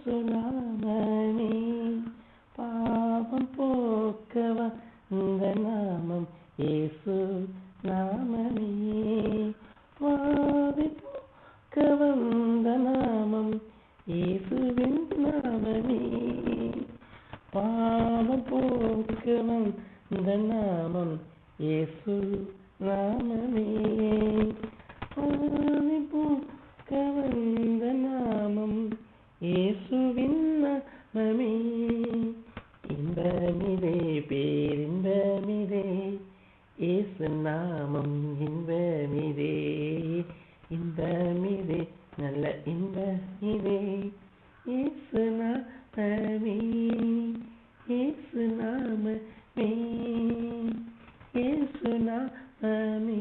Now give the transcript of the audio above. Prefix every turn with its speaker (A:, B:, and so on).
A: இயேசு நாமமே பாவம் போக்க வந்த நாமம் இயேசு நாமமே பாவி போக்க வந்த நாமம் இயேசுவின் நாமமே பாவம் போக்க வந்த நாமம் இயேசு நாமமே பாவி போக்க வந்த நாமம் இயேசுவின் நாமமே இன்பமிதே பேரின்பமிதே இயேசு நாமம் இன்பமிதே இன்பமிதே நல்ல இன்பமிதே இயேசு நாமமே இயேசு நாமமே இயேசு நாமமே